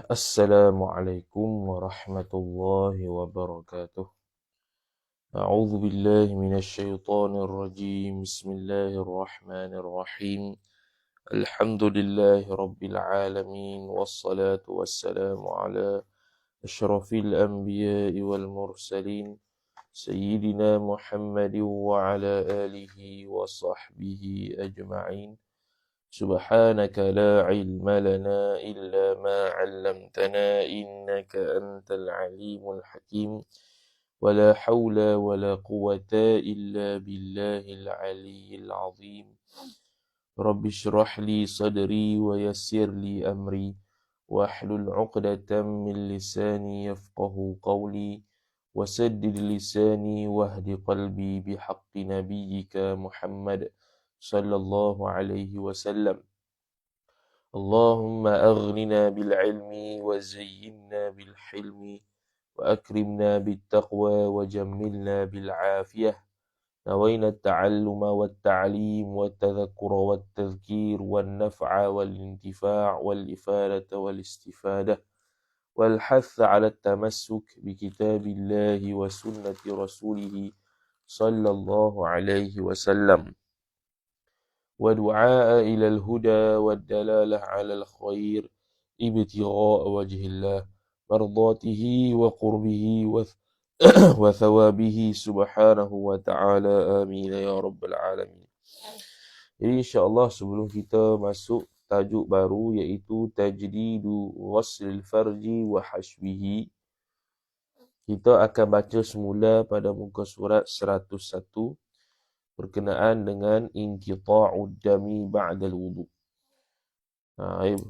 Assalamualaikum warahmatullahi wabarakatuh. A'udzu billahi minasy syaithanir rajim. Bismillahirrahmanirrahim. Alhamdulillahi rabbil alamin wassalatu wassalamu ala asyrafil anbiya'i wal mursalin sayyidina Muhammadin wa ala alihi wa sahbihi ajma'in. سبحانك لا علم لنا إلا ما علمتنا إنك أنت العليم الحكيم ولا حول ولا قوة إلا بالله العلي العظيم رب اشرح لي صدري ويسر لي أمري واحلل عقدة من لساني يفقه قولي وسدد لساني واهد قلبي بحق نبيك محمد صلى الله عليه وسلم اللهم أغننا بالعلم وزينا بالحلم وأكرمنا بالتقوى وجملنا بالعافية نوينا التعلم والتعليم والتذكر والتذكير والنفع والانتفاع والإفادة والاستفادة والحث على التمسك بكتاب الله وسنة رسوله صلى الله عليه وسلم ودعاء إلى الهدى والدلالة على الخير ابتغاء وجه الله مرضاته وقربه وثوابه سبحانه وتعالى آمين يا رب العالمين. Jadi insyaAllah sebelum kita masuk tajuk baru iaitu tajdidu ghaslil farji wa hashwihi, kita akan baca semula pada muka surat 101 berkenaan dengan inqita'ud dami ba'dal wudu.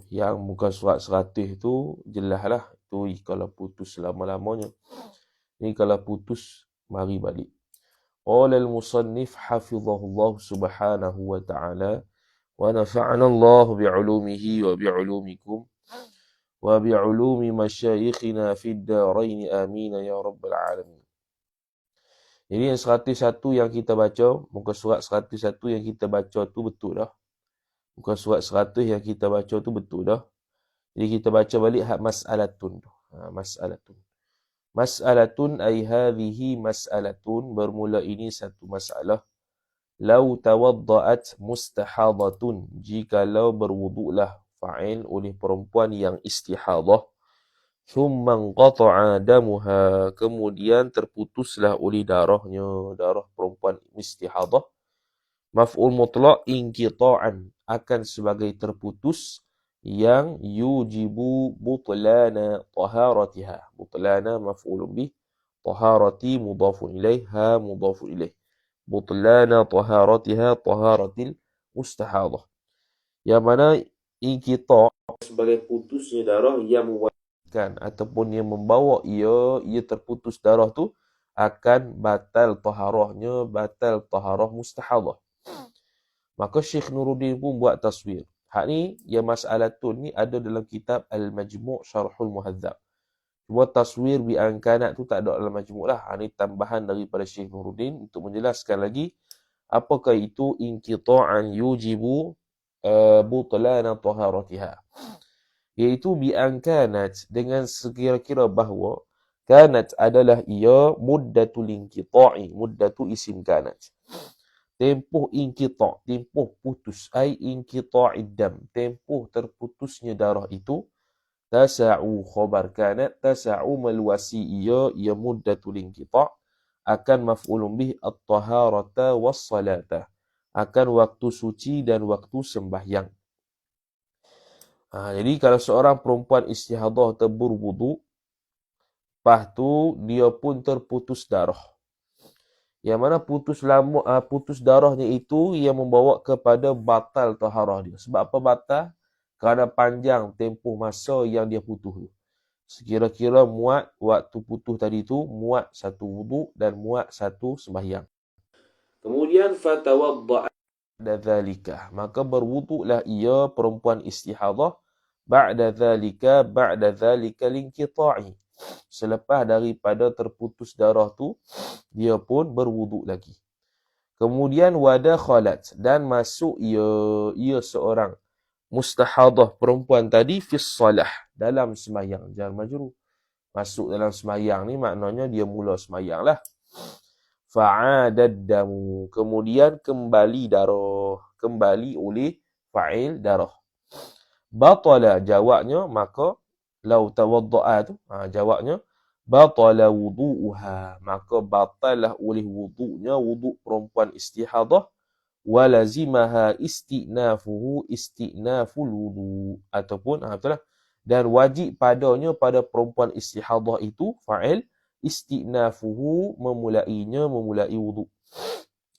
Yang muka surat 100 tu jelaslah, tu kalau putus selama-lamanya. Ini kalau putus mari balik. Qala al-musannif hafizahullah subhanahu wa ta'ala wa nafa'ana Allah bi'ulumihi wa bi'ulumikum wa bi'ulumi masyayikhina fid darain amin ya rabbal alamin. Jadi yang 101 yang kita baca, muka surat 101 yang kita baca tu betul dah. Muka surat 100 yang kita baca tu betul dah. Jadi kita baca balik mas'alatun. Mas'alatun. Mas'alatun ay hadhihi mas'alatun, bermula ini satu masalah. Lau tawadda'at mustahadatun, jikalau berwuduklah fa'il oleh perempuan yang istihadah. Thumma qata'a damuha, kemudian terputuslah oleh darahnya, darah perempuan istihadah. Maf'ul mutlaq inqita'an, akan sebagai terputus yang yujibu butlana taharatiha. Butlana maf'ulun bih, taharati mudhafun ilaih, ha mudhafun ilaih. Butlana taharatiha taharatil mustahadah. Yang mana inqita' sebagai putusnya darah yang ataupun yang membawa ia terputus darah tu akan batal taharahnya, batal taharah mustahadah. Maka Syekh Nuruddin pun buat taswir. Hak ni, yang mas'alatun ni ada dalam kitab Al-Majmu' Syarhul Muhadzab. Cuma taswir bi'ankanat tu tak ada dalam majmu' lah. Ini tambahan daripada Syekh Nuruddin untuk menjelaskan lagi apakah itu inqita'an yujibu butlana taharatiha. Iaitu bi'ankanat, dengan sekira-kira bahawa kanat adalah ia muddatul inqita'i, muddatu isim kanat. Tempoh inqita', tempoh putus, ai inqita'id dam, tempoh terputusnya darah itu. Tasa'u khabar kanat, tasa'u meluasi ia muddatul inqita', akan maf'ulun bih at-taharata was-salata, akan waktu suci dan waktu sembahyang. Jadi kalau seorang perempuan istihadah berwudu, lepas tu dia pun terputus darah. Yang mana putus darahnya itu yang membawa kepada batal taharah dia. Sebab apa batal? Kerana panjang tempoh masa yang dia putus tu. Sekira-kira muat waktu putus tadi tu, muat satu wudu dan muat satu sembahyang. Kemudian fatawadda'a dzalika, maka berwuduklah ia perempuan istihadah ba'da dzalika linqita'i, selepas daripada terputus darah tu dia pun berwuduk lagi. Kemudian wadakhalat, dan masuk ia seorang mustahadah perempuan tadi fis salah, dalam sembahyang. Jar majrur. Masuk dalam sembahyang ni maknanya dia mula sembahyang lah. Fa'adad damu, kemudian kembali darah, kembali oleh fa'il darah. Batala, jawabnya, maka lau tawadda'a tu, jawabnya batala wudu'uha, maka batalah oleh wudu'nya, wudu' perempuan istihadah, walazimaha istinafuhu istinaful wudu', ataupun betul lah, dan wajib padanya pada perempuan istihadah itu fa'il istinafuhu, memulai wudu'.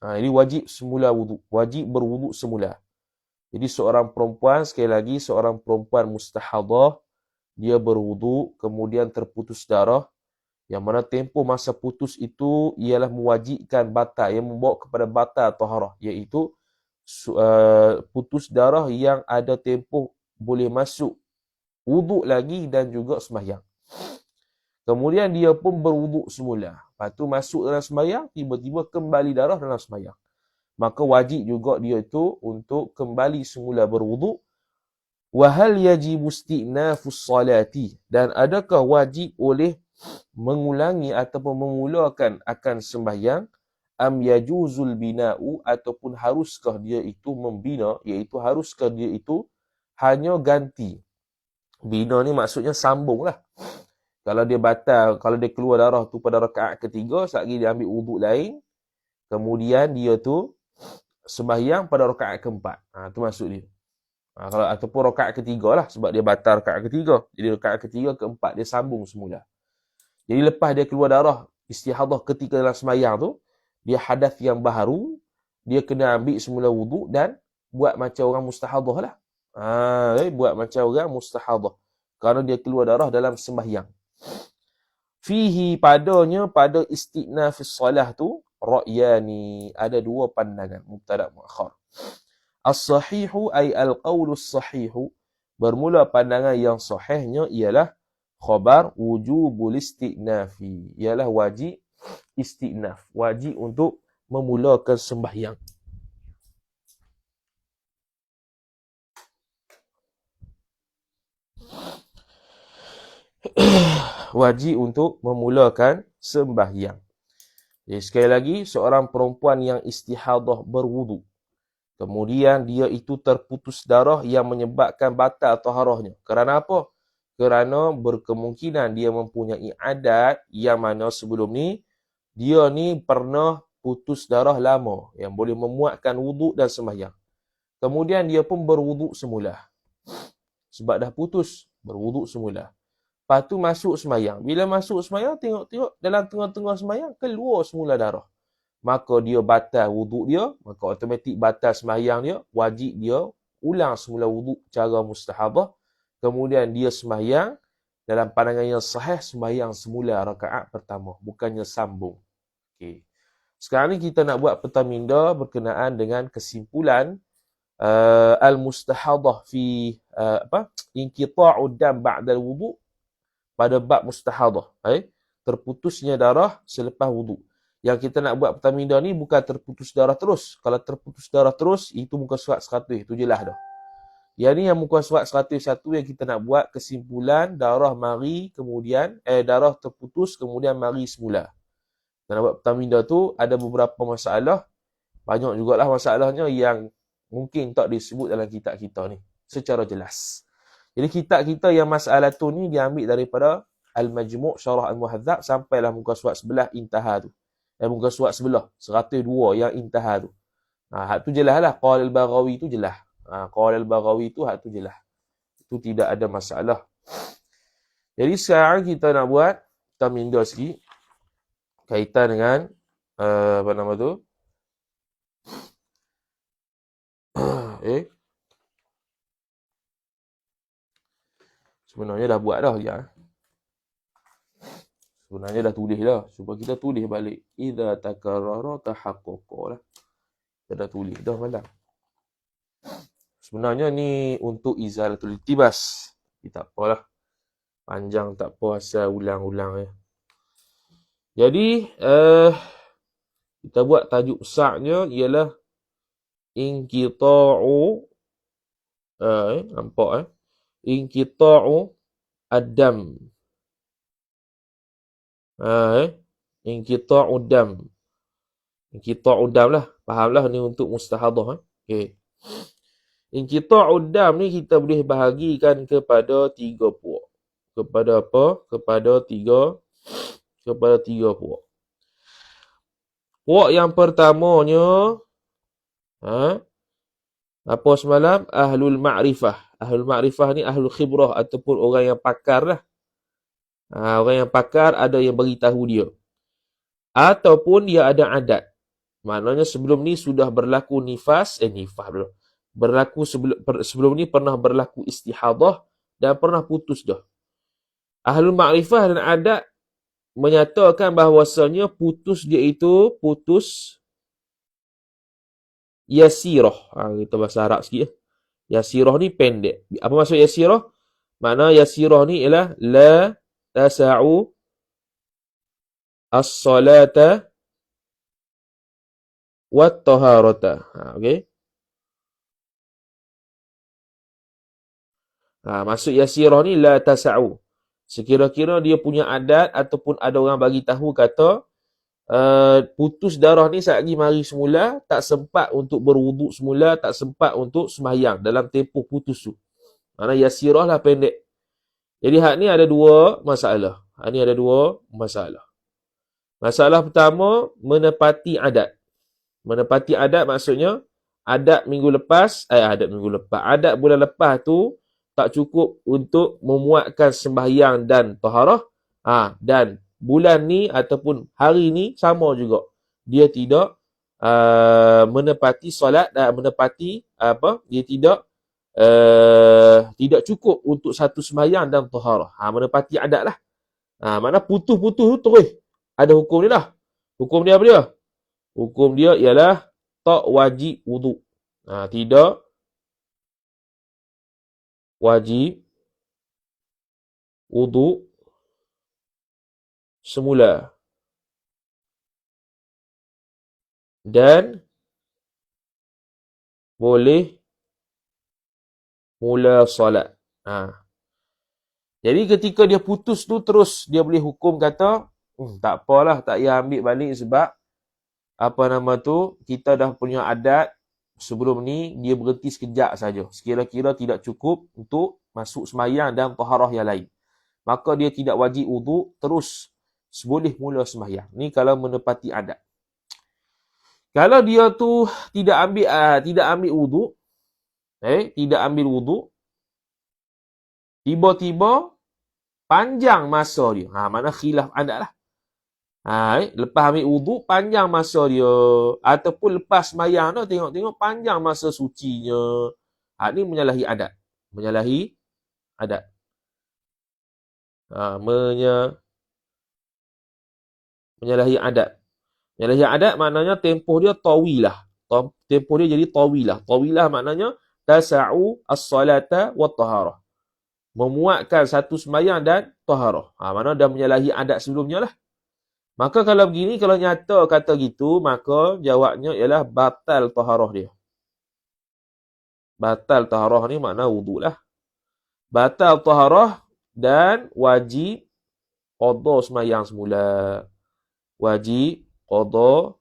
Ini wajib semula wudu', wajib berwudu' semula. Jadi seorang perempuan, sekali lagi, seorang perempuan mustahadah, dia berwudu', kemudian terputus darah, yang mana tempoh masa putus itu ialah mewajibkan batal, yang membawa kepada batal taharah, iaitu putus darah yang ada tempoh boleh masuk wudu' lagi dan juga sembahyang. Kemudian dia pun berwuduk semula. Lepas tu masuk dalam sembahyang, tiba-tiba kembali darah dalam sembahyang. Maka wajib juga dia itu untuk kembali semula berwuduk. Wahal yajibu isti'nafus salati, dan adakah wajib oleh mengulangi ataupun memulakan akan sembahyang, am yajuzul bina'u, ataupun haruskah dia itu membina, iaitu haruskah dia itu hanya ganti. Bina ni maksudnya sambung lah. Kalau dia batal, kalau dia keluar darah tu pada rakaat ketiga, sekali dia ambil wuduk lain, kemudian dia tu sembahyang pada rakaat keempat. Tu maksud dia. Kalau ataupun rakaat ketiga lah, sebab dia batal rakaat ketiga. Jadi rakaat ketiga, keempat dia sambung semula. Jadi lepas dia keluar darah istihadah ketika dalam sembahyang tu, dia hadas yang baru, dia kena ambil semula wuduk dan buat macam orang mustahadah lah. Buat macam orang mustahadah. Kerana dia keluar darah dalam sembahyang. Fihi, padanya, pada istinafis salah tu, ra'yani, ada dua pandangan, mubtada' muakhar. As-sahihu ay al-qawlus sahihu, bermula pandangan yang sahihnya ialah khabar wujubul istinafi, ialah wajib istinaf, wajib untuk memulakan sembahyang. Wajib untuk memulakan sembahyang. Jadi sekali lagi, seorang perempuan yang istihadah berwudu, kemudian dia itu terputus darah yang menyebabkan batal taharahnya. Kerana apa? Kerana berkemungkinan dia mempunyai adat yang mana sebelum ni, dia ni pernah putus darah lama yang boleh memuatkan wudu dan sembahyang. Kemudian dia pun berwudu semula. Sebab dah putus, berwudu semula. Lepas tu masuk sembahyang. Bila masuk sembahyang, tengok-tengok dalam tengah-tengah sembahyang, keluar semula darah. Maka dia batal wuduk dia, maka automatik batal sembahyang dia, wajib dia ulang semula wuduk cara mustahadah. Kemudian dia sembahyang, dalam pandangan yang sahih, sembahyang semula rakaat pertama, bukannya sambung. Okay. Sekarang ni kita nak buat petaminda berkenaan dengan kesimpulan al-mustahadah fi inqita'ud dam ba'dal wuduk, pada bab mustahadah, terputusnya darah selepas wuduk. Yang kita nak buat petaminda ni bukan terputus darah terus. Kalau terputus darah terus, itu muka surat 100, itu jelas dah. Yang ni yang muka surat 101 yang kita nak buat kesimpulan darah mari, kemudian darah terputus, kemudian mari semula. Kita nak buat petaminda tu ada beberapa masalah, banyak jugalah masalahnya yang mungkin tak disebut dalam kitab kita ni secara jelas. Jadi kitab kita yang masalah tu ni diambil daripada Al-Majmu' Syarah Al-Muhadzab sampailah muka surat sebelah intaha tu. Muka surat sebelah 102 yang intaha tu. Hak tu jelas lah. Qala Al-Baghawi tu jelas. Qala Al-Baghawi tu hak tu jelas. Itu tidak ada masalah. Jadi sekarang kita nak buat taminda sikit kaitan dengan apa nama tu? Sebenarnya dah buat dah ya. Sebenarnya dah tulis dah. Cuba kita tulis balik. Idza takarrara tahaqqaqa lah. Kita dah tulis dah malam. Sebenarnya ni untuk izalatul iltibas. Tak apalah. Panjang tak apa, asal ulang-ulang ya. Jadi kita buat tajuk besarnya ialah inqita'u Nampak Inqita'u ad-dam. Inqita'u dam. Inqita'u dam lah. Fahamlah ni untuk mustahadah. Okey. Inqita'u dam ni kita boleh bahagikan kepada 3 puak. Kepada apa? Kepada tiga puak. Puak yang pertamanya apa semalam? Ahlul ma'rifah. Ahlul ma'rifah ni ahlul khibrah ataupun orang yang pakar lah. Orang yang pakar ada yang beritahu dia. Ataupun dia ada adat. Maknanya sebelum ni sudah berlaku nifas dulu. Berlaku sebelum ni pernah berlaku istihadah dan pernah putus dah. Ahlul ma'rifah dan adat menyatakan bahawasanya putus dia itu putus yasirah. Kita bahasa Arab sikit. Yasirah ni pendek. Apa maksud yasirah? Makna yasirah ni ialah la tasa'u as-salata wat taharata. Okey. Maksud yasirah ni la tasa'u. Sekira-kira dia punya adat ataupun ada orang bagi tahu kata putus darah ni saat lagi mari semula, tak sempat untuk berwuduk semula, tak sempat untuk sembahyang dalam tempoh putus tu. Maksudnya yasirah lah pendek. Jadi hak ni ada dua masalah. Masalah pertama, menepati adat. Menepati adat maksudnya adat bulan lepas tu tak cukup untuk memuatkan sembahyang dan taharah. Dan bulan ni ataupun hari ni sama juga. Dia tidak menepati solat dan menepati dia tidak cukup untuk satu sembahyang dan taharah. Menepati adat lah. Makna putus-putus tu terus ada hukum dia lah. Hukum dia apa dia? Hukum dia ialah tak wajib wuduk. Tidak wajib wuduk semula. Dan boleh mula solat. Jadi ketika dia putus tu terus dia boleh hukum kata, tak apalah, tak payah ambil balik sebab kita dah punya adat sebelum ni dia berhenti sekejap saja. Sekira-kira tidak cukup untuk masuk sembahyang dan taharah yang lain. Maka dia tidak wajib wuduk, terus boleh mula sembahyang. Ni kalau menepati adat. Kalau dia tu tidak ambil wuduk, tiba-tiba panjang masa dia. Mana khilaf adat lah. Lepas ambil wuduk, panjang masa dia. Ataupun lepas sembahyang tu, tengok-tengok panjang masa sucinya. Ni menyalahi adat. Menyalahi adat. Menyalahi adat. Menyalahi adat maknanya tempoh dia tawilah. Tempoh dia jadi tawilah. Tawilah maknanya tasa'u as-salata wa taharah. Memuatkan satu sembahyang dan taharah. Maknanya dah menyalahi adat sebelumnya lah. Maka kalau begini, kalau nyata kata gitu, maka jawabnya ialah batal taharah dia. Batal taharah ni makna wuduk lah. Batal taharah dan wajib qada sembahyang semula. Wajib qada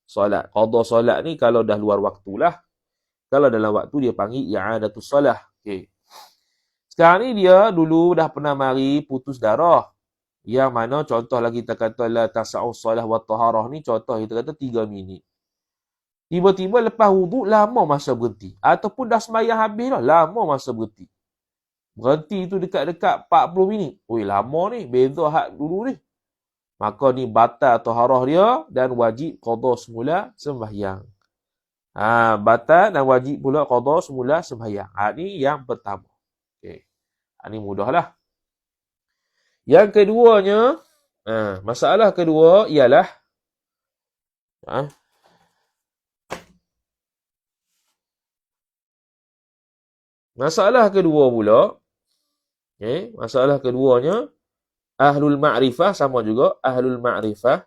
solat. Qada solat ni kalau dah luar waktu lah. Kalau dalam waktu dia panggil i'adatus solah. Okay. Sekarang ni dia dulu dah pernah mari putus darah. Yang mana contoh lagi kita kata la tasa'u solah wa taharah ni, contoh kita kata 3 minit. Tiba-tiba lepas wuduk lama masa berhenti. Ataupun dah sembahyang habis dah, lama masa berhenti. Berhenti tu dekat-dekat 40 minit. Lama ni, beza hak dulu ni. Maka ni batal taharah dia dan wajib qada semula sembahyang. Batal dan wajib pula qada semula sembahyang. Ni yang pertama. Okey. Ni mudahlah. Yang keduanya, masalah kedua ialah masalah kedua pula, masalah keduanya, ahlul ma'rifah sama juga, ahlul ma'rifah.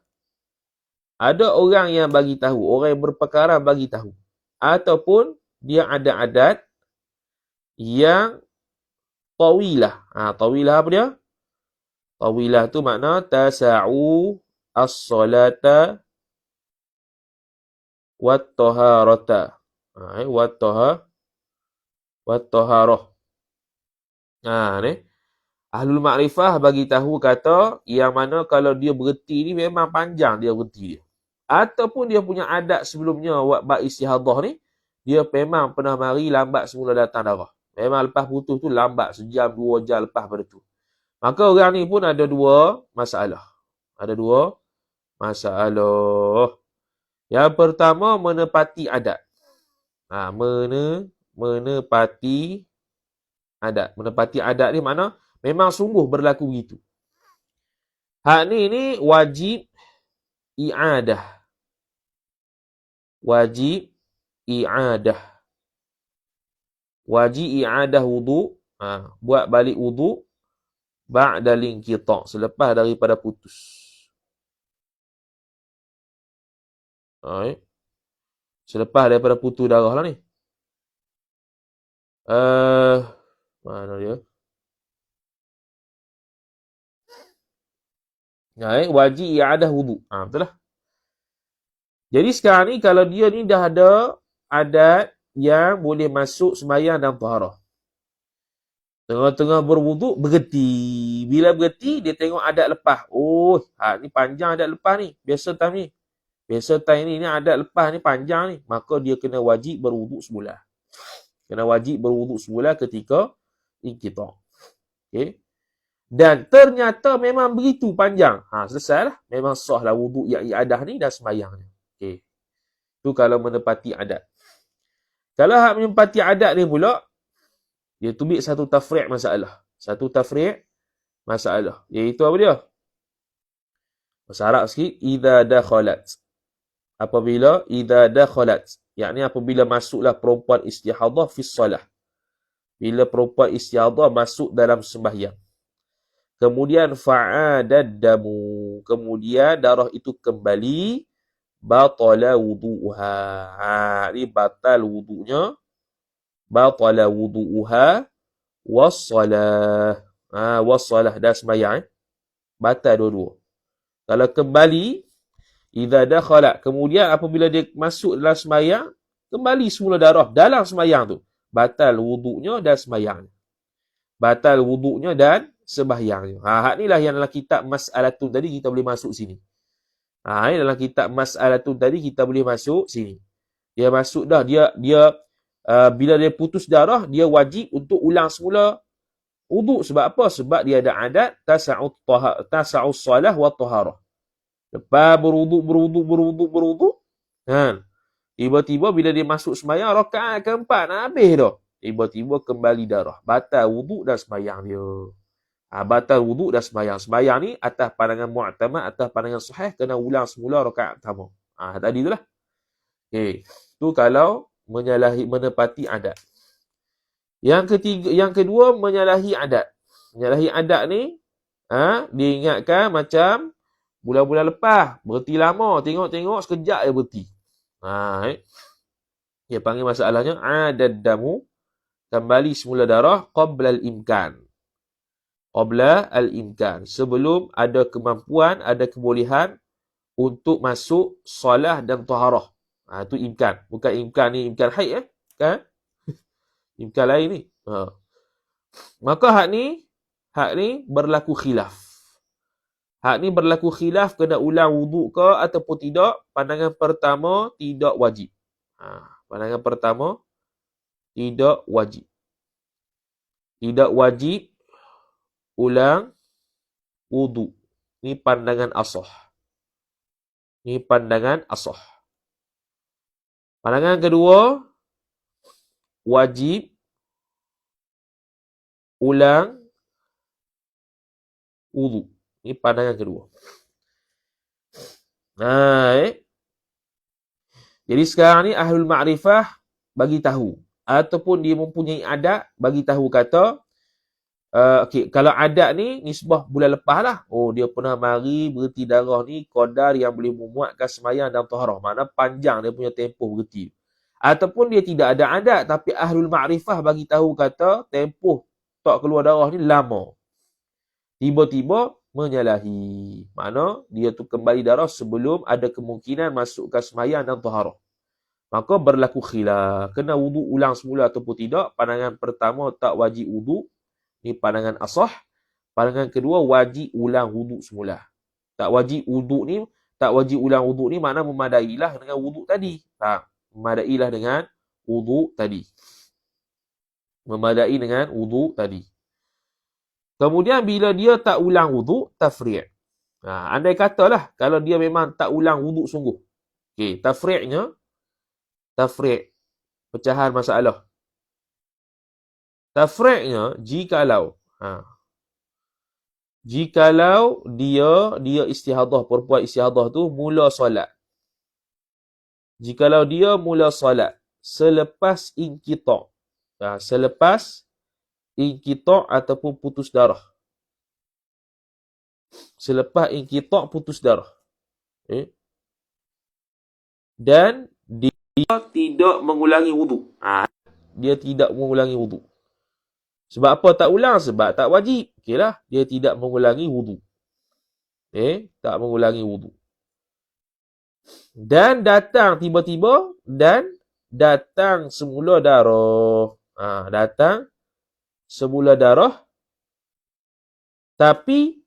Ada orang yang bagi tahu, orang yang berperkara bagi tahu. Ataupun dia ada adat yang tawilah. Tawilah apa dia? Tawilah tu makna tasa'u as-salata wat-taharata. Wat-taharah. Ni. Ahlul Ma'rifah bagi tahu kata yang mana kalau dia berhenti ni memang panjang dia berhenti dia. Ataupun dia punya adat sebelumnya buat istihadah ni, dia memang pernah mari lambat semula datang darah. Memang lepas putus tu lambat sejam, 2 jam lepas pada tu. Maka orang ni pun ada dua masalah. Ada dua masalah. Yang pertama menepati adat. Menepati adat. Menepati adat ni makna memang sungguh berlaku begitu. Hak ni wajib i'adah. Wajib i'adah. Wajib i'adah wudu. Buat balik wudu ba'da linqita', selepas daripada putus. Selepas daripada putus darah lah ni. Mana dia? Wajib i'adah wudu. Betul lah. Jadi sekarang ni kalau dia ni dah ada adat yang boleh masuk sembahyang dan taharah. Tengah-tengah berwuduk, berhenti. Bila berhenti, dia tengok adat lepas. Ni panjang adat lepas ni. Biasa time ni. Biasa time ni adat lepas ni panjang ni. Maka dia kena wajib berwuduk semula. Kena wajib berwuduk semula ketika inqita'. Okay. Dan ternyata memang begitu panjang. Selesai lah. Memang sah lah wuduk yang iadah ni dah sembahyang ni. Okay. Itu kalau menepati adat. Kalau hak menepati adat ni pula, dia tubik satu tafri' masalah. Satu tafri' masalah. Iaitu apa dia? Bahasa Arab sikit. Idza dakhalat. Apabila idza dakhalat. Yakni apabila masuklah perempuan istihadah fi salah. Bila perempuan istihadah masuk dalam sembahyang. Kemudian fa'adad damu. Kemudian darah itu kembali. Batala wudu'uha. Ini batal wudu'nya. Batala wudu'uha. Wassalah. Wassalah. Dah sembahyang. Batal dua-dua. Kalau kembali. Idza dakhala. Kemudian apabila dia masuk dalam sembahyang. Kembali semula darah dalam sembahyang tu. Batal wudu'nya dan sembahyang. Batal wudu'nya dan sembahyangnya. Hak ni lah yang dalam kitab Mas'alatun tadi kita boleh masuk sini. Dalam kitab Mas'alatun tadi kita boleh masuk sini. Dia masuk dah. Dia bila dia putus darah, dia wajib untuk ulang semula wuduk. Sebab apa? Sebab dia ada adat tasa'us salah wa taharah. Lepas berwuduk. Tiba-tiba bila dia masuk sembahyang, rakaat keempat nak habis dah. Tiba-tiba kembali darah. Batal wuduk dan sembahyang dia. Batal wuduk dan sembahyang. Sembahyang ni atas pandangan mu'tamad, atas pandangan sahih, kena ulang semula rakaat pertama. Tadi tu lah. Okay. Tu kalau menepati adat. Yang kedua, menyalahi adat. Menyalahi adat ni, diingatkan macam bulan-bulan lepas, berhenti lama, tengok-tengok, sekejap dia berhenti. Dia panggil masalahnya, adad damu, kembali semula darah, qabla al-imkan. Qabla al-imkan. Sebelum ada kemampuan, ada kebolehan untuk masuk salah dan taharah. Itu imkan. Bukan imkan ni, imkan haid kan? Imkan lain ni. Maka hak ni berlaku khilaf. Hak ni berlaku khilaf kena ulang wuduk ke ataupun tidak. Pandangan pertama tidak wajib. Pandangan pertama tidak wajib. Tidak wajib ulang wuduk. Ni pandangan asah. Ni pandangan asah. Pandangan kedua, wajib ulang wuduk. Ini pandangan kedua. Jadi sekarang ni Ahlul Ma'rifah bagi tahu. Ataupun dia mempunyai adat, bagi tahu kata, kalau adat ni nisbah bulan lepas lah. Dia pernah mari berhenti darah ni qadar yang boleh memuatkan sembahyang dan taharah. Makna panjang dia punya tempoh berhenti. Ataupun dia tidak ada adat, tapi ahlul ma'rifah bagi tahu kata tempoh tak keluar darah ni lama. Tiba-tiba menyalahi. Mana dia tu kembali darah sebelum ada kemungkinan masukkan sembahyang dan taharah. Maka berlaku khilaf. Kena wuduk ulang semula ataupun tidak. Pandangan pertama tak wajib wuduk. Ini pandangan asah. Pandangan kedua wajib ulang wuduk semula. Tak wajib ulang wuduk ni makna memadailah dengan wuduk tadi. Memadailah dengan wuduk tadi. Memadai dengan wuduk tadi. Kemudian bila dia tak ulang wuduk, tafri'. Andai katalah kalau dia memang tak ulang wuduk sungguh. Okey, tafri' pecahan masalah. Tafri'nya jikalau dia istihadah, perempuan istihadah tu mula solat. Jikalau dia mula solat selepas inqita'. Selepas inqita' ataupun putus darah. Selepas inqita' putus darah. Dan dia tidak mengulangi wuduk. Dia tidak mengulangi wuduk. Sebab apa tak ulang? Sebab tak wajib. Okeylah, dia tidak mengulangi wuduk. Tak mengulangi wuduk. Dan datang tiba-tiba datang semula darah. Datang semula darah. Tapi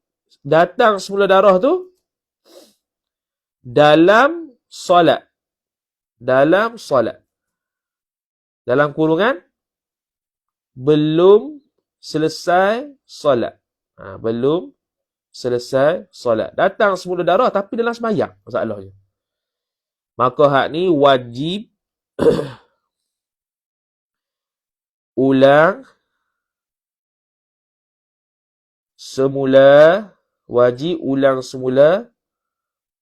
datang semula darah tu dalam solat. Dalam kurungan belum selesai solat. Belum selesai solat. Datang semula darah tapi dalam sembahyang masalahnya. Maka hak ni wajib ulang semula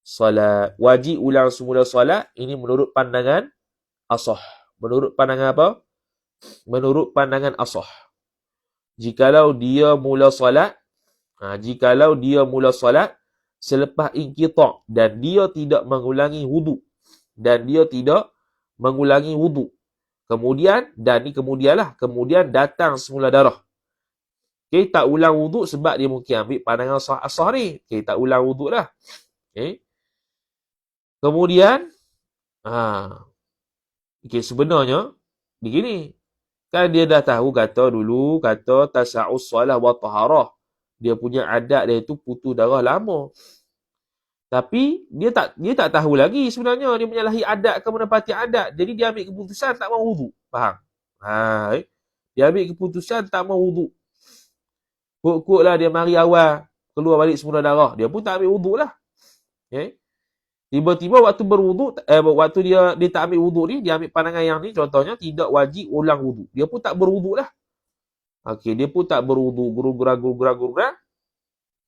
solat. Wajib ulang semula solat. Ini menurut pandangan asah. Menurut pandangan apa? Menurut pandangan asah. Jikalau dia mula solat selepas inqita' dan dia tidak mengulangi wuduk. Kemudian kemudian datang semula darah. Tak ulang wuduk sebab dia mungkin ambil pandangan asah ni. Tak ulang wuduk lah. Kemudian sebenarnya begini. Kan dia dah tahu kata tasa'us salah wa taharah. Dia punya adat dia itu putus darah lama. Tapi dia tak tahu lagi sebenarnya dia menyalahi adat ke menepati adat. Jadi dia ambil keputusan tak mau wuduk. Faham? Dia ambil keputusan tak mau wuduk. Kok-koklah dia mari awal keluar balik semula darah. Dia pun tak ambil wuduk lah. Tiba-tiba waktu berwuduk, waktu dia tak ambil wuduk ni, dia ambil pandangan yang ni, contohnya tidak wajib ulang wuduk. Dia pun tak berwuduk lah. Dia pun tak berwuduk, gurau-gurau.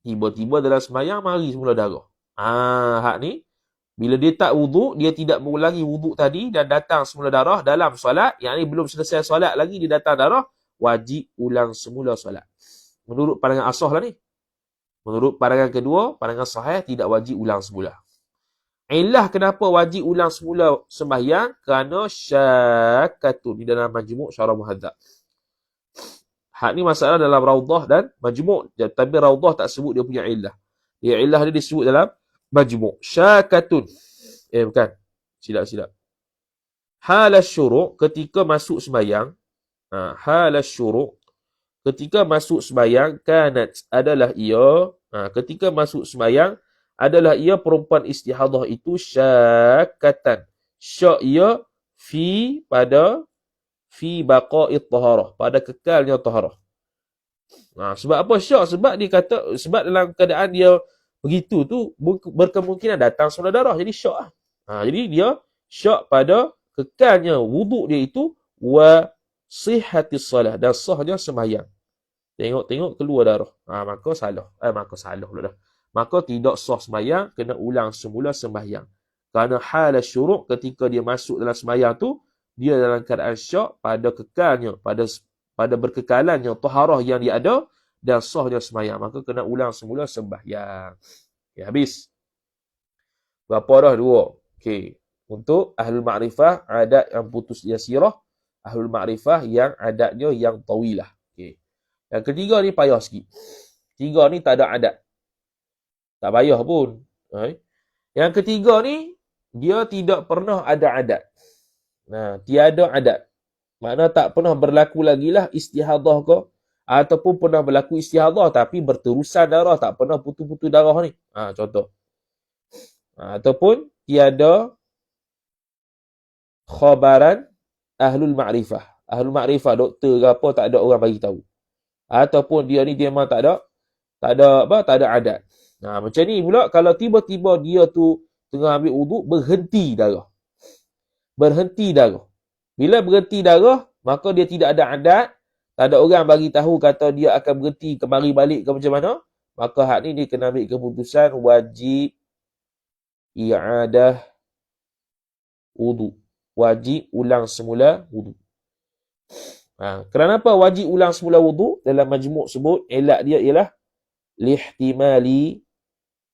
Tiba-tiba dalam sembahyang mari semula darah. Hak ni, bila dia tak wuduk, dia tidak mengulangi wuduk tadi dan datang semula darah dalam solat, yang ni belum selesai solat lagi, dia datang darah, wajib ulang semula solat. Menurut pandangan asah lah ni. Menurut pandangan kedua, pandangan sahih, tidak wajib ulang semula. Ilah kenapa wajib ulang semula sembahyang? Kerana syakkatun. Di dalam majmu' syarah muhadzab. Hak ni masalah dalam raudah dan majmu'. Tapi raudah tak sebut dia punya ilah. Dia ilah dia disebut dalam majmu'. Syakkatun. Bukan. Silap. Halas syuruk ketika masuk sembahyang. Halas syuruk ketika masuk sembahyang. Kanat adalah ia. Ketika masuk sembahyang. Adalah ia perempuan istihadah itu syakkatan. Syak ia fi baqa'it taharah. Pada kekalnya taharah. Sebab apa syak? Sebab dalam keadaan dia begitu tu berkemungkinan datang semula darah. Jadi syak lah. Jadi dia syak pada kekalnya wuduk dia itu wa sihhatis salah. Dan sahnya sembahyang. Tengok keluar darah. Maka salah pula dah. Maka tidak sah sembahyang, kena ulang semula sembahyang. Kerana hal syuruk ketika dia masuk dalam sembahyang tu, dia dalam keadaan syak pada kekalnya, pada berkekalannya taharah yang dia ada dan sahnya sembahyang. Maka kena ulang semula sembahyang. Habis. Berapa dah? 2. Untuk ahlul ma'rifah, adat yang putus yasirah. Ahlul ma'rifah yang adatnya yang tawilah. Okay. Yang ketiga ni payah sikit. Tiga ni tak ada adat. Tak payah pun. Okay. Yang ketiga ni, dia tidak pernah ada adat. Nah, tiada adat. Makna tak pernah berlaku lagi lah istihadah ke, ataupun pernah berlaku istihadah tapi berterusan darah, tak pernah putus-putus darah ni. Contoh. Ataupun tiada khabaran ahlul ma'rifah. Ahlul ma'rifah, doktor ke apa, tak ada orang bagi tahu. Ataupun dia ni dia memang tak ada adat. Macam ni pula kalau tiba-tiba dia tu tengah ambil wuduk, berhenti darah. Bila berhenti darah, maka dia tidak ada adat, tak ada orang bagi tahu kata dia akan berhenti kemari balik ke macam mana, maka hak ni dia kena ambil keputusan wajib i'adah wuduk. Wajib ulang semula wuduk. Kenapa wajib ulang semula wuduk? Dalam majmuk sebut, elak dia ialah lihtimali,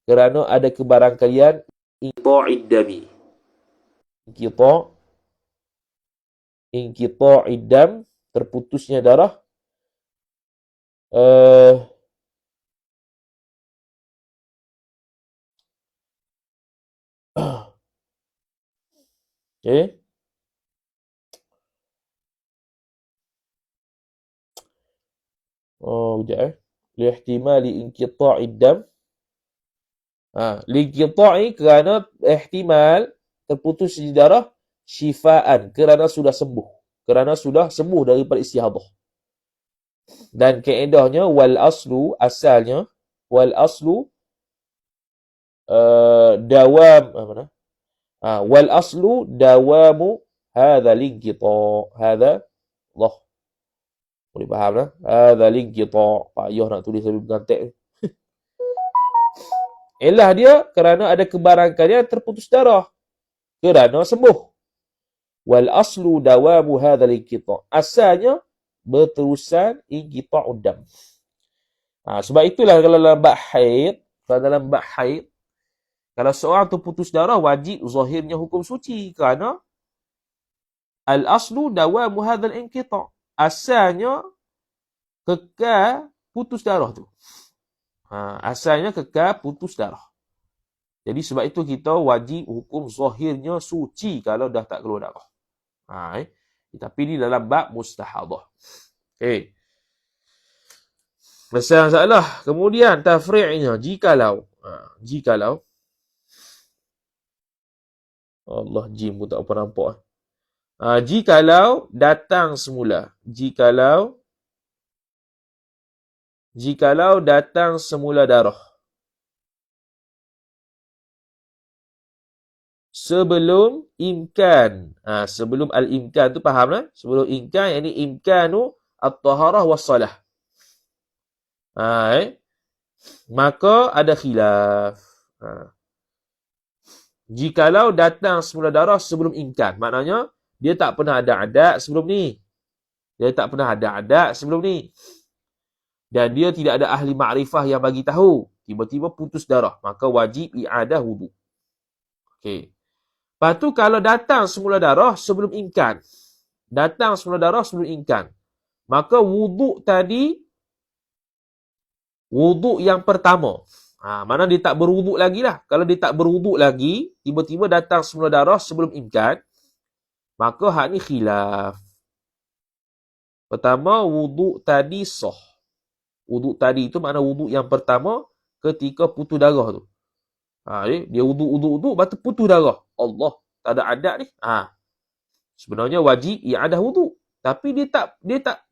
kerana ada kebarangkalian inqita'id dami. Inqita'id dam, terputusnya darah. Okay. Sekejap Lihtimali inqita'id dam. Liqita'i kerana ihtimal terputus darah, syifaan kerana sudah sembuh daripada istihadah. Dan kaedahnya wal aslu, asalnya wal aslu dawam wal aslu dawamu hadha liqita'. Hadha Allah boleh faham lah. Hadha liqita'. Payah nak tulis sambil bergantek. Elah dia kerana ada kebarangkalian terputus darah kerana sembuh. Wal aslu dawamu hadha liqita'. Asalnya berterusan inqita'ud dam. Sebab itulah kalau dalam bab haid, kalau seorang tu putus darah, wajib zahirnya hukum suci kerana al aslu dawamu hadha inqita'. Asalnya kekal putus darah tu. Asalnya kekal putus darah. Jadi sebab itu kita wajib hukum zahirnya suci kalau dah tak keluar darah. Tapi ni dalam bab mustahadah. Okay. Masalah. Kemudian tafri'nya, jikalau Allah, jim pun tak apa nampak. Jikalau datang semula. Jikalau datang semula darah sebelum imkan. Sebelum al-imkan tu faham lah? Sebelum imkan, yakni imkanu at-taharah was-salah. Maka ada khilaf. Jikalau datang semula darah sebelum imkan, maknanya dia tak pernah ada adat sebelum ni. Dan dia tidak ada ahli ma'rifah yang bagi tahu. Tiba-tiba putus darah, maka wajib i'adah wuduk. Okey. Lepas tu kalau datang semula darah sebelum imkan. Maka wuduk tadi, wuduk yang pertama. Mana dia tak berwuduk lagi lah. Kalau dia tak berwuduk lagi, tiba-tiba datang semula darah sebelum imkan, maka hak ni khilaf. Pertama, wuduk tadi sah. Wuduk tadi tu makna wuduk yang pertama ketika putus darah tu. Dia wuduk, lepas tu putus darah. Allah, tak ada adat ni. Sebenarnya wajib i'adah wuduk. Tapi dia tak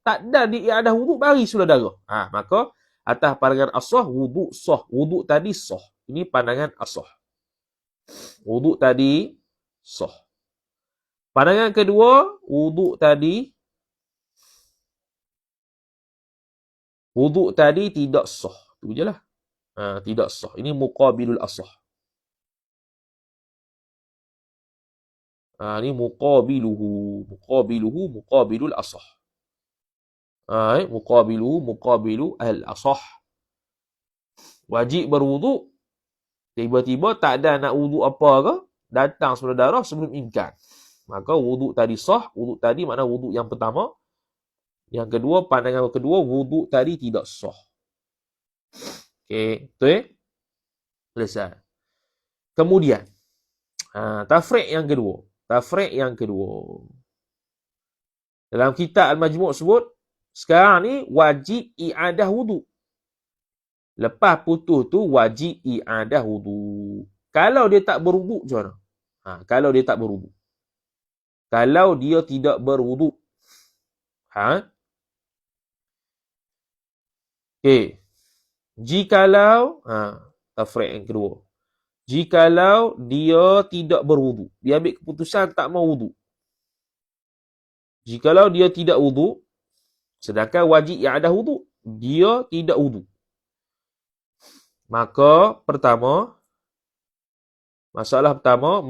ada di i'adah wuduk, bagi sudah darah. Maka atas pandangan asah, wuduk sah. Wuduk tadi sah. Ini pandangan asah. Wuduk tadi sah. Pandangan kedua, wuduk tadi tidak sah. Itu je lah. Tidak sah. Ini muqabilul asah. Ini muqabilul asah. Muqabilu al-asah. Wajib berwuduk. Tiba-tiba tak ada nak wuduk apa ke, datang semula darah sebelum imkan. Maka wuduk tadi sah. Wuduk tadi makna wuduk yang pertama. Yang kedua, pandangan kedua, wuduk tadi tidak sah. Okey, betul? Selesai. Kemudian, tafriq yang kedua. Tafriq yang kedua. Dalam kitab Al-Majmu' sebut, sekarang ni wajib i'adah wuduk. Lepas putus tu wajib i'adah wuduk. Kalau dia tak berwuduk macam mana? Kalau dia tak berwuduk. Kalau dia tidak berwuduk. Okey. Jikalau, tafriq yang kedua. Jikalau dia tidak berwuduk. Dia ambil keputusan tak mau wuduk. Jikalau dia tidak wuduk, sedangkan wajib i'adah wuduk, dia tidak wuduk. Maka masalah pertama,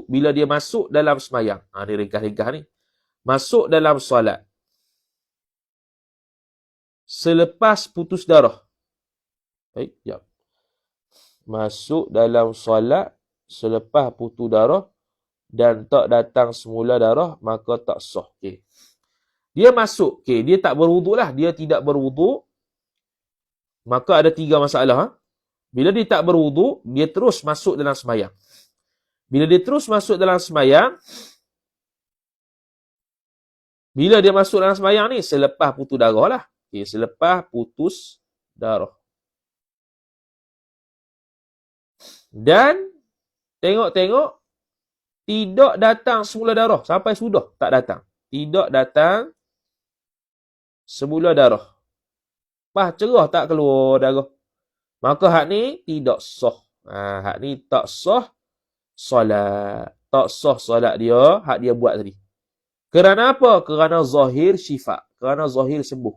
bila dia masuk dalam semayang. Ni ringkas-ringkas ni. Masuk dalam solat. Selepas putus darah. Baik, jap. Masuk dalam solat selepas putus darah dan tak datang semula darah, maka tak sah. Okay. Dia masuk, dia tak berwuduk lah. Dia tidak berwuduk. Maka ada 3 masalah. Bila dia tak berwuduk, dia terus masuk dalam semayang. Bila dia terus masuk dalam semayang, bila dia masuk dalam semayang ni, selepas putus darah lah. Selepas putus darah. Dan, tengok-tengok, tidak datang semula darah. Sampai sudah, tak datang. Tidak datang semula darah. Lepas cerah tak keluar darah. Maka hak ni tidak sah. Hak ni tak sah solat. Tak sah solat dia, hak dia buat tadi. Kerana apa? Kerana zahir syifa. Kerana zahir sembuh.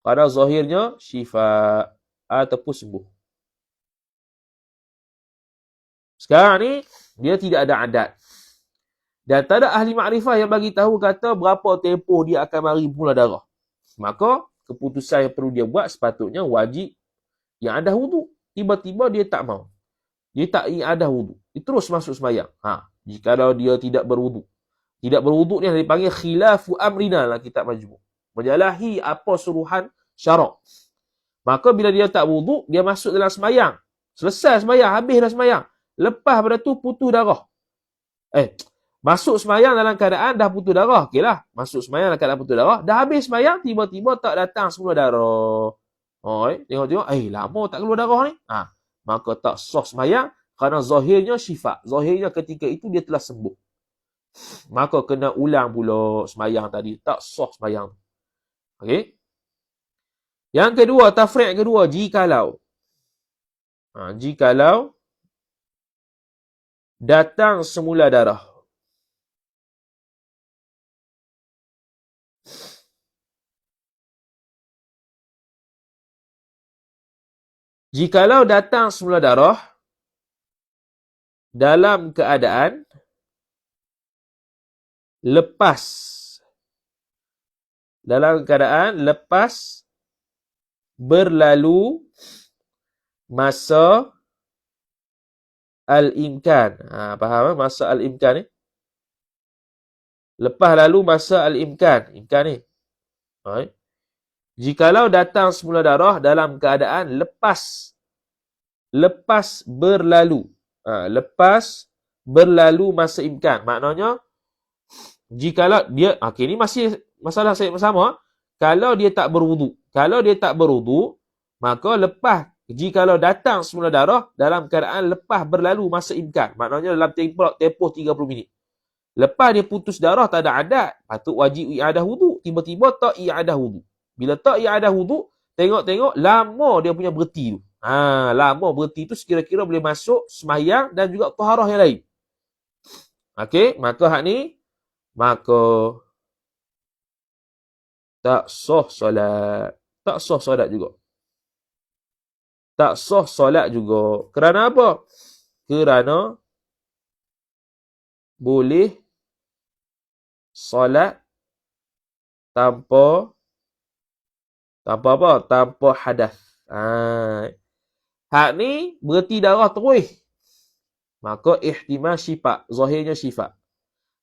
Kerana zahirnya syifa ataupun sembuh. Sekarang ni, dia tidak ada adat. Dan tak ada ahli makrifah yang bagi tahu kata berapa tempoh dia akan mari mula darah. Maka, keputusan yang perlu dia buat sepatutnya wajib yang ada wuduk. Tiba-tiba dia tak mau. Dia tak ada wuduk. Dia terus masuk semayang. Jikalau dia tidak berwuduk. Tidak berwuduk ni yang dipanggil khilafu amrina dalam kitab Majmu'. Menyalahi apa suruhan syarak. Maka bila dia tak wuduk, dia masuk dalam semayang. Selesai semayang, habis dah semayang. Lepas pada tu putus darah. Masuk semayang dalam keadaan dah putus darah. Okeylah. Masuk semayang dalam keadaan putus darah. Dah habis semayang, tiba-tiba tak datang semula darah. Tengok-tengok, lama tak keluar darah ni. Maka tak sah semayang kerana zahirnya syifa. Zahirnya ketika itu dia telah sembuh. Maka kena ulang pula semayang tadi. Tak sah semayang. Okey. Yang kedua, tafriq kedua, jikalau. Jikalau datang semula darah. Jikalau datang semula darah dalam keadaan lepas berlalu masa al-imkan. Faham masa al-imkan ni? Lepas lalu masa al-imkan. Imkan ni. Jikalau datang semula darah dalam keadaan lepas berlalu. Lepas berlalu masa imkan. Maknanya, jikalau dia, ni masih masalah saya sama. Kalau dia tak berwuduk. Kalau dia tak berwuduk, maka jikalau datang semula darah dalam keadaan lepas berlalu masa imkan. Maknanya dalam tempoh 30 minit. Lepas dia putus darah tak ada adat, patut wajib i'adah wuduk. Tiba-tiba tak i'adah wuduk. Bila tak i'adah wuduk, tengok-tengok lama dia punya berhenti tu. Lama berhenti tu sekira-kira boleh masuk semayang dan juga taharah yang lain. Okey, maka hak ni, maka tak sah solat. Tak sah solat juga. Tak sah solat juga. Kerana apa? Kerana boleh solat tanpa apa? Tanpa hadas. Hak ni berhenti darah terus. Maka ihtimal syifa, zahirnya syifa.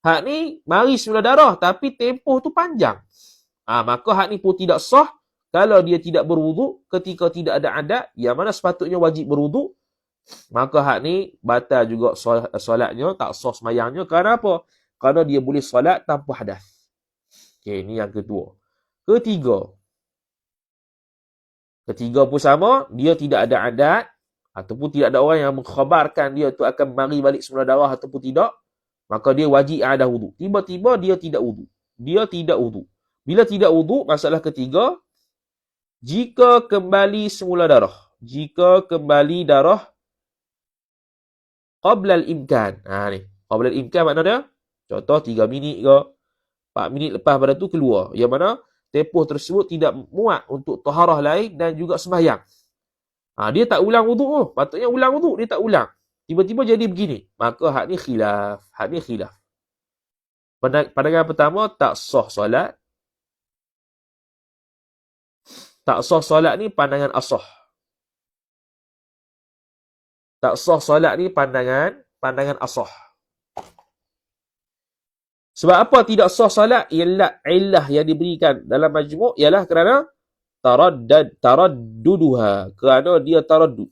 Hak ni mari semula darah tapi tempoh tu panjang. Maka hak ni pun tidak sah kalau dia tidak berwuduk ketika tidak ada adat yang mana sepatutnya wajib berwuduk. Maka hak ni batal juga solatnya, tak sah semayangnya. Kerana apa? Kerana dia boleh solat tanpa hadas. Okey, ni yang kedua. Ketiga pun sama, dia tidak ada adat ataupun tidak ada orang yang mengkhabarkan dia tu akan mari balik semula darah ataupun tidak, maka dia wajib ada wuduk. Tiba-tiba dia tidak wuduk. Bila tidak wuduk, masalah ketiga, jika kembali semula darah. Jika kembali darah qabla al-imkan. Ni. Qabla al-imkan makna dia, contoh 3 minit ke, 4 minit lepas pada tu keluar. Yang mana tempoh tersebut tidak muat untuk taharah lain dan juga sembahyang. Dia tak ulang wuduk tu. Patutnya ulang wuduk, dia tak ulang. Tiba-tiba jadi begini. Maka hak ni khilaf. Pandangan pertama, tak sah solat. Tak sah solat ni pandangan asah. Tak sah solat ni pandangan asah. Sebab apa tidak sah solat? Ialah illah yang diberikan dalam majmu' ialah kerana taradduduha. Kerana dia taraddud.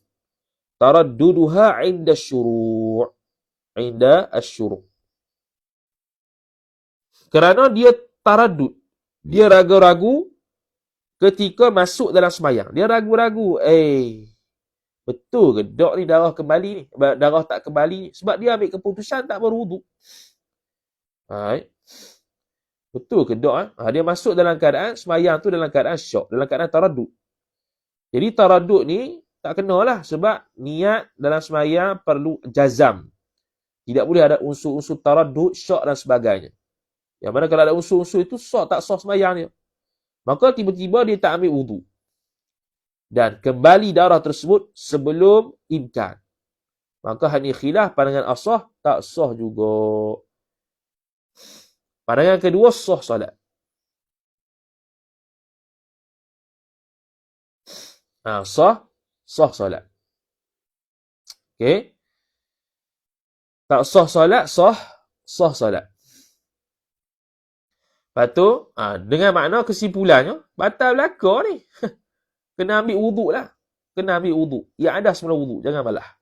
Taradduduha inda syuru'. Inda asyuru'. Kerana dia taraddud. Dia ragu-ragu ketika masuk dalam semayang. Dia ragu-ragu. Betul ke dok ni darah kembali ni? Darah tak kembali ni? Sebab dia ambil keputusan tak berwuduk. Betul ke dok? Dia masuk dalam keadaan semayang tu dalam keadaan syok. Dalam keadaan taraddud. Jadi taraddud ni tak kenalah. Sebab niat dalam semayang perlu jazam. Tidak boleh ada unsur-unsur taraddud, syok dan sebagainya. Yang mana kalau ada unsur-unsur itu tak sah semayang dia. Maka tiba-tiba dia tak ambil wuduk. Dan kembali darah tersebut sebelum imkan. Maka hanya khilaf pandangan asah tak sah juga. Pandangan kedua sah solat. Sah solat. Okey. Tak sah solat, sah solat. Lepas tu, dengan makna kesimpulannya, batal belaka ni. Kena ambil wuduk lah. Kena ambil wuduk. Yang ada semula wuduk. Jangan malah.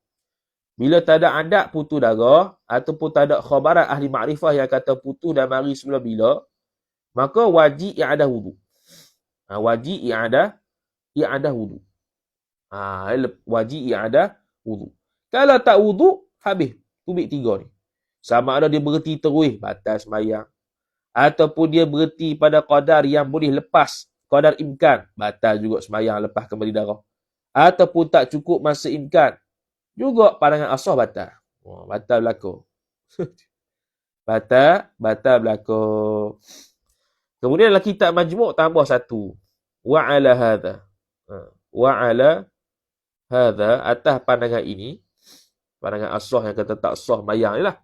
Bila tak ada adat putus darah, ataupun tak ada khabaran ahli makrifah yang kata putus dan mari semula bila, maka wajib yang ada wuduk. Wajib yang ada wuduk. Wajib yang ada wuduk. Kalau tak wuduk, habis. Tubik 3 ni. Sama ada dia berhenti terus, batal semayang. Ataupun dia berhenti pada qadar yang boleh lepas, qadar imkan, batal juga semayang lepas kembali darah. Ataupun tak cukup masa imkan, juga pandangan asah batal. Batal belaka. batal belaka. Kemudian dalam kitab majmu' tambah satu. Wa ala hadha. Atas pandangan ini, pandangan asah yang kata tak sah mayang ni lah.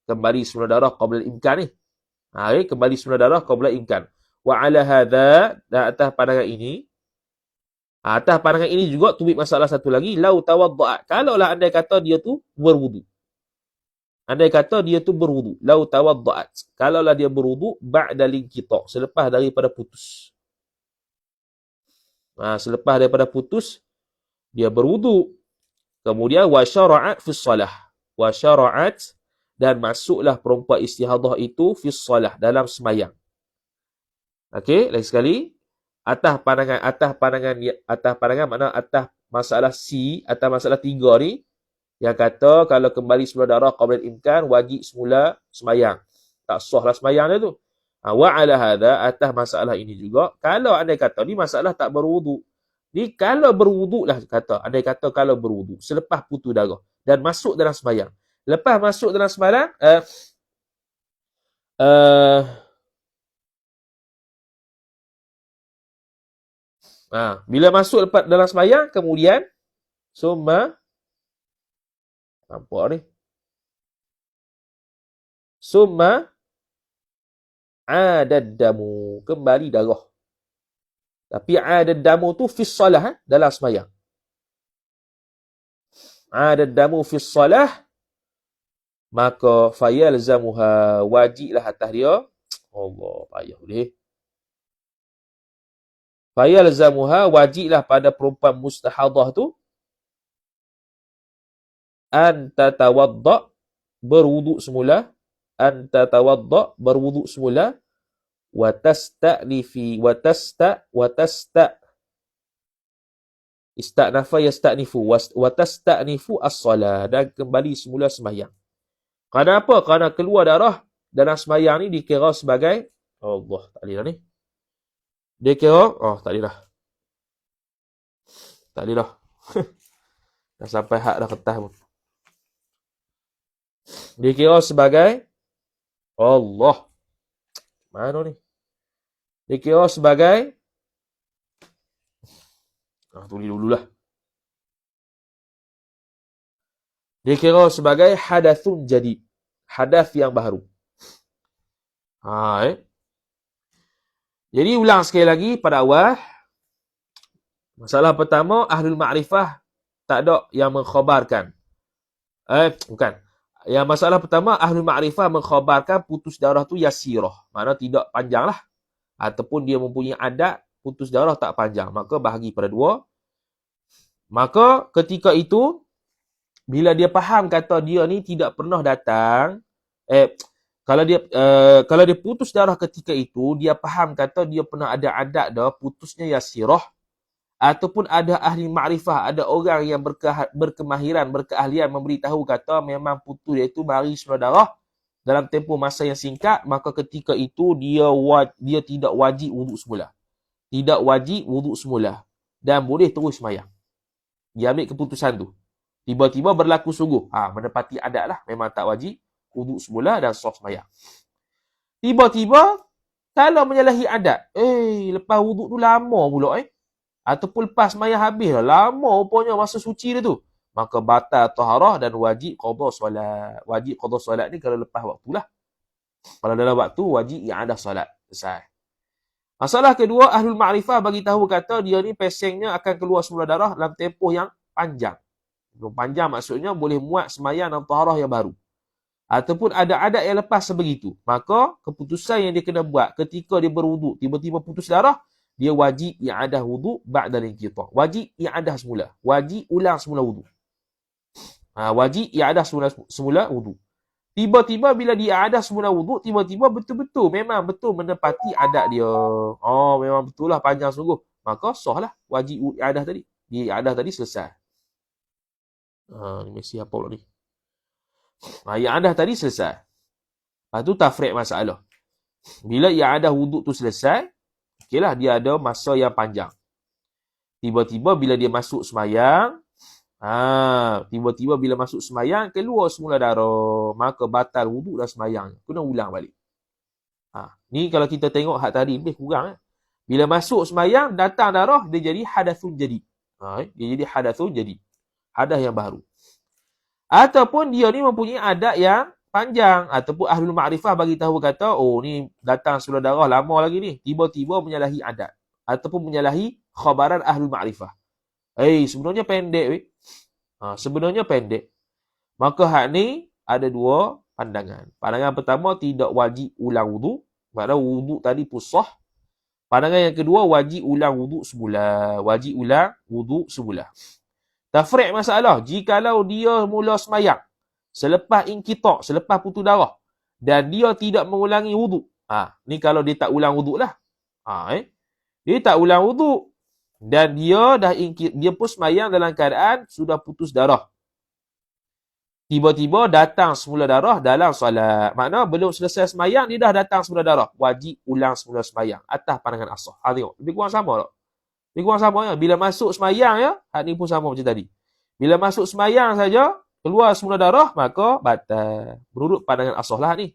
Kembali semula darah qabla imkan ni. Kembali semula darah qabla imkan. Wa ala hadha, dan atas pandangan ini, atas pandangan ini juga tubik masalah satu lagi. Lau tawadda'a. Kalaulah andai kata dia tu berwuduk. Lau tawadda'at. Kalaulah dia berwuduk ba'da linkita. Selepas daripada putus. Selepas daripada putus, dia berwuduk. Kemudian wa syara'at fi salah. Wa syara'at, dan masuklah perempuan istihadah itu fi salah, dalam semayang. Okey, lagi sekali. Atas pandangan makna atas masalah C, atas masalah 3 ni, yang kata kalau kembali semula darah qabla imkan, wajib semula semayang. Tak sahlah semayang dia tu. Wa ala hadha, atas masalah ini juga, kalau andai kata ni masalah tak berwuduk. Ni kalau berwuduk lah kata, andai kata kalau berwuduk selepas putus darah dan masuk dalam semayang. Lepas masuk dalam semayang, bila masuk dalam semayang, kemudian summa, nampak ni, summa adad damu, kembali darah. Tapi adad damu tu fi salah, dalam semayang. Adad damu fi salah, maka fayalzamuha, wajiblah atas dia. Allah, payah boleh. Fayalzamuha, wajiblah pada perempuan mustahadah tu an tatawadda, berwuduk semula, an tatawadda, berwuduk semula, wa tasta'nifi, wa tasta ista'nafa yasta'nifu, wa tasta'nifu as-salah, dan kembali semula sembahyang. Kenapa? Kerana keluar darah dalam sembahyang ni dikira sebagai Allah, tak boleh dah ni. Dia kira, tak boleh dah. Tak boleh dah. Dah sampai hak dah kertas pun. Dia kira sebagai Allah. Mana ni? Dia kira sebagai tulis dululah. Dia kira sebagai hadathun jadid. Hadath yang baru. Jadi ulang sekali lagi pada awal. Masalah pertama, ahlul ma'rifah tak ada yang mengkhabarkan. Bukan. Yang masalah pertama, ahlul ma'rifah mengkhabarkan putus darah tu yasirah. Maknanya tidak panjang lah. Ataupun dia mempunyai adat putus darah tak panjang. Maka bahagi pada dua. Maka ketika itu, bila dia faham kata dia ni tidak pernah datang, kalau dia putus darah ketika itu, dia faham kata dia pernah ada adat dah, putusnya yasirah, ataupun ada ahli ma'rifah, ada orang yang berkemahiran, berkeahlian memberitahu kata memang putus dia itu mari semula darah dalam tempoh masa yang singkat, maka ketika itu dia tidak wajib wuduk semula. Tidak wajib wuduk semula. Dan boleh terus sembahyang. Dia ambil keputusan tu. Tiba-tiba berlaku sungguh. Menepati adat lah. Memang tak wajib wuduk semula dan sah sembahyang. Tiba-tiba, kalau menyalahi adat, lepas wuduk tu lama pula ataupun lepas sembahyang habis lah, lama rupanya masa suci dia tu, maka batal taharah dan wajib qada solat. Wajib qada solat ni kalau lepas waktu lah. Kalau dalam waktu, wajib i'adah solat. Selesai. Masalah kedua, ahlul ma'rifah bagi tahu kata dia ni pesengnya akan keluar semula darah dalam tempoh yang panjang. Panjang maksudnya boleh muat sembahyang dan taharah yang baru. Ataupun ada adat yang lepas sebegitu. Maka keputusan yang dia kena buat ketika dia berwuduk, tiba-tiba putus darah, dia wajib i'adah wuduk ba'da al-inqita'. Wajib i'adah semula. Wajib ulang semula wuduk. Wajib i'adah semula wuduk. Tiba-tiba bila dia i'adah semula wuduk, tiba-tiba betul-betul, memang betul menepati adat dia. Memang betul lah panjang sungguh. Maka sah lah wajib i'adah tadi. Dia i'adah tadi selesai. Ni mesti apa pula ni? I'adah tadi selesai. Lepas tu tafriq masalah. Bila i'adah wuduk tu selesai, okeylah dia ada masa yang panjang. Tiba-tiba bila dia masuk sembahyang, tiba-tiba bila masuk sembahyang keluar semula darah, maka batal wuduk dan sembahyang. Kena ulang balik. Ni kalau kita tengok hak tadi lebih kurang. Bila masuk sembahyang datang darah, dia jadi hadathun jadid. Dia jadi hadathun jadid. Hadas yang baru. Ataupun dia ni mempunyai adat yang panjang, ataupun ahlul ma'rifah bagi tahu kata, ni datang semula darah lama lagi ni, tiba-tiba menyalahi adat ataupun menyalahi khabaran ahlul ma'rifah. Sebenarnya pendek sebenarnya pendek. Maka hak ni ada dua pandangan. Pandangan pertama, tidak wajib ulang wuduk, maknanya wuduk tadi pun sah. Pandangan yang kedua, wajib ulang wuduk semula. Wajib ulang wuduk semula. Tafriq masalah, jikalau dia mula sembahyang selepas inqita', selepas putus darah, dan dia tidak mengulangi wuduk. Ni kalau dia tak ulang wuduk lah. Dia tak ulang wuduk dan dia pun sembahyang dalam keadaan sudah putus darah. Tiba-tiba datang semula darah dalam solat. Maknanya belum selesai sembahyang dia dah datang semula darah. Wajib ulang semula sembahyang atas pandangan ashab. Tengok, lebih kurang sama tak? Lebih kurang sama ya. Bila masuk sembahyang hak ni pun sama macam tadi. Bila masuk sembahyang saja keluar semula darah, maka batal. Menurut pandangan ashab lah ni.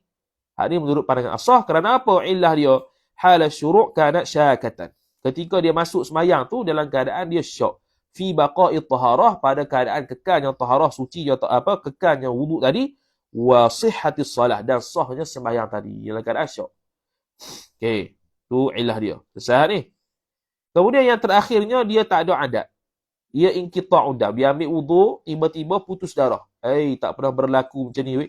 Hak ni menurut pandangan ashab. Kerana apa? Illah dia hal syuru' kanat syakatan. Ketika dia masuk sembahyang tu dalam keadaan dia syak. Fi baqa'i taharah, pada keadaan kekalnya taharah, suci atau kekalnya wuduk tadi, wa sihhatis salah, dan sahnya sembahyang tadi dalam keadaan syak. Okey, tu illah dia. Selesai ni. Kemudian yang terakhirnya dia tak ada adat. Ia inqita' udah. Dia ambil wuduk, tiba-tiba putus darah. Tak pernah berlaku macam ni.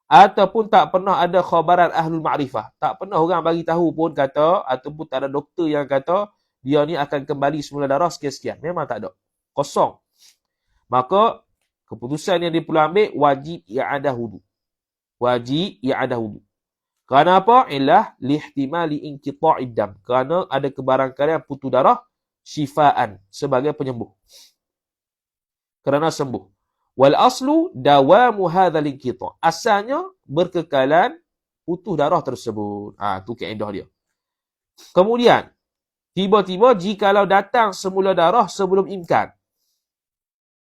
Ataupun tak pernah ada khabaran ahlul ma'rifah. Tak pernah orang bagi tahu pun kata, ataupun tak ada doktor yang kata, dia ni akan kembali semula darah sekian-sekian. Memang tak ada. Kosong. Maka, keputusan yang dia perlu ambil, wajib i'adah wudu. Wajib i'adah wudu. Kerana apa? Ilah lihtimali inqita'id dam. Kerana ada kebarangkalian putus darah, syifaan, sebagai penyembuh. Kerana sembuh. Wal aslu dawamu hadzal inqita'. Asalnya berkekalan putus darah tersebut. Tu kaedah dia. Kemudian tiba-tiba jikalau datang semula darah sebelum imkan.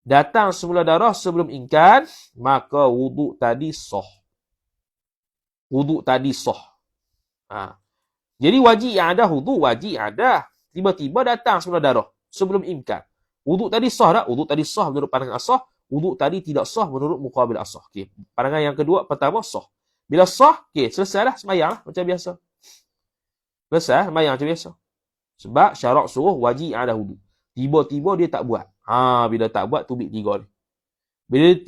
Datang semula darah sebelum imkan, maka wuduk tadi sah. Wuduk tadi sah. Jadi wajib yang ada wuduk, wajib ada. Tiba-tiba datang semula darah sebelum imkan. Wuduk tadi sah tak? Wuduk tadi sah menurut pandangan asah. Wuduk tadi tidak sah menurut muqabil asah. Okay. Pandangan yang kedua, pertama sah. Bila sah, selesailah sembahyang macam biasa. Selesai sembahyang macam biasa. Sebab syarak suruh wajib ada wuduk. Tiba-tiba dia tak buat. Bila tak buat, tubik 3 ni.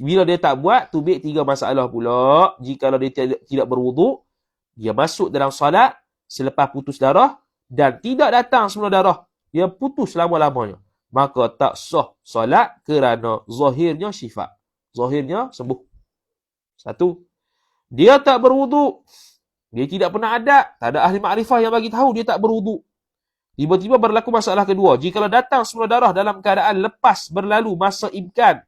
Bila dia tak buat, tubik 3 masalah pula. Jikalau dia tidak berwuduk, dia masuk dalam solat selepas putus darah dan tidak datang semula darah. Dia putus lama-lamanya. Maka tak sah solat kerana zahirnya syifa. Zahirnya sembuh. 1. Dia tak berwuduk. Dia tidak pernah ada. Tak ada ahli ma'rifah yang bagi tahu dia tak berwuduk. Tiba-tiba berlaku masalah kedua. Jikalau datang semula darah dalam keadaan lepas berlalu masa imkan.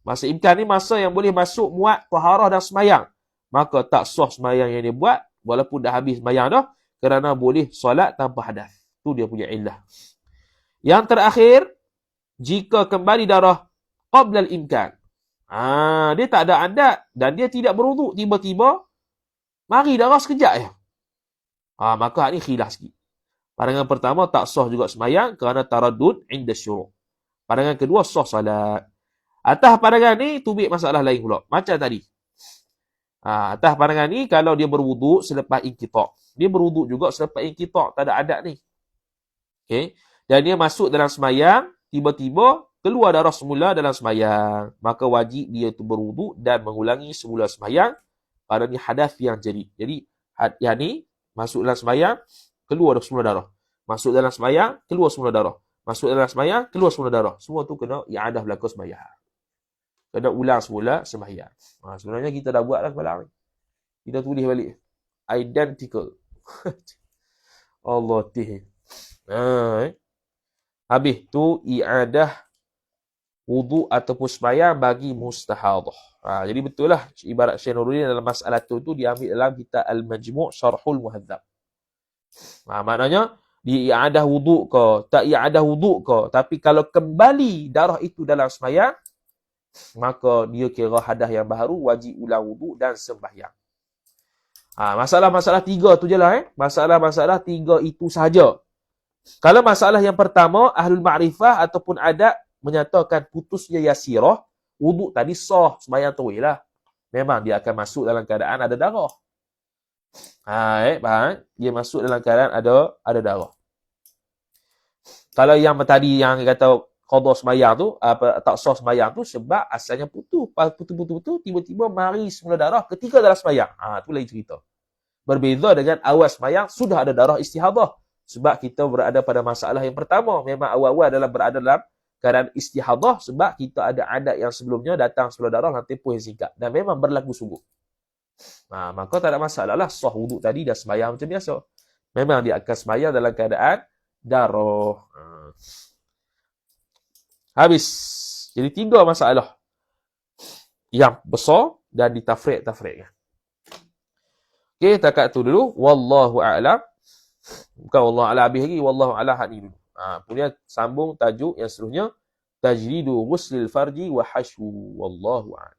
Masa imkan ni masa yang boleh masuk muat, taharah dan semayang. Maka tak sah semayang yang dia buat. Walaupun dah habis semayang dah. Kerana boleh solat tanpa hadas. Tu dia punya illah. Yang terakhir, jika kembali darah qabla al-imkan. Dia tak ada adat dan dia tidak berwuduk. Tiba-tiba, mari darah sekejap je. Maka ni khilaf sikit. Pandangan pertama, tak sah juga semayang kerana taraddud inda syuruk. Pandangan kedua, sah salat. Atas pandangan ni, tubik masalah lain pula. Macam tadi. Atas pandangan ni, kalau dia berwuduk selepas inqita'. Dia berwuduk juga selepas inqita'. Tak ada adat ni. Okay. Dan dia masuk dalam semayang, tiba-tiba keluar darah semula dalam semayang. Maka wajib dia tu berwuduk dan mengulangi semula semayang. Pada ni hadas yang jadi. Jadi, yang ni, masuk dalam semayang, keluar semula darah. Masuk dalam semayang, keluar semula darah. Masuk dalam semayang, keluar semula darah. Semua tu kena i'adah berlaku semayang. Kena ulang semula semayang. Sebenarnya kita dah buat dah semalam ni. Kita tulis balik. Identical. Allah tih. Habis tu i'adah wuduk ataupun semayang bagi mustahadah. Jadi betul lah ibarat Syekh Nuruddin dalam masalah tu diambil dalam kitab Al-Majmu' Syarhul Muhadzab. Maknanya dia i'adah wuduk ke, tak i'adah wuduk ke, tapi kalau kembali darah itu dalam semayang, maka dia kira hadas yang baru, wajib ulang wuduk dan sembahyang. Masalah-masalah 3 tu je lah. Masalah-masalah 3 itu sahaja. Kalau masalah yang pertama, ahlul ma'rifah ataupun adat menyatakan putusnya yasirah, wuduk tadi sah, sembahyang terus lah. Memang dia akan masuk dalam keadaan ada darah. Faham? Dia masuk dalam keadaan ada darah. Kalau yang tadi yang kata qada sembahyang tu, tak sah sembahyang tu sebab asalnya putus, tiba-tiba mari semula darah ketika dalam sembahyang. Tu lain cerita. Berbeza dengan awal sembahyang sudah ada darah istihadah. Sebab kita berada pada masalah yang pertama. Memang awal-awal adalah berada dalam keadaan istihadah sebab kita ada adat yang sebelumnya datang semula darah dalam tempoh yang singkat. Dan memang berlaku sungguh. Maka tak ada masalah lah sah wuduk tadi dan sembahyang macam biasa. Memang dia akan sembahyang dalam keadaan darah. Habis. Jadi 3 masalah yang besar dan ditafrik-tafrikkan. Okey, takat tu dulu. Wallahu a'lam. Bukan wallahu a'lam habis lagi. Wallahu a'lam hadis dulu. Kemudian sambung tajuk yang seterusnya. Tajridu ghuslil farji wa hashu. Wallahu a'lam.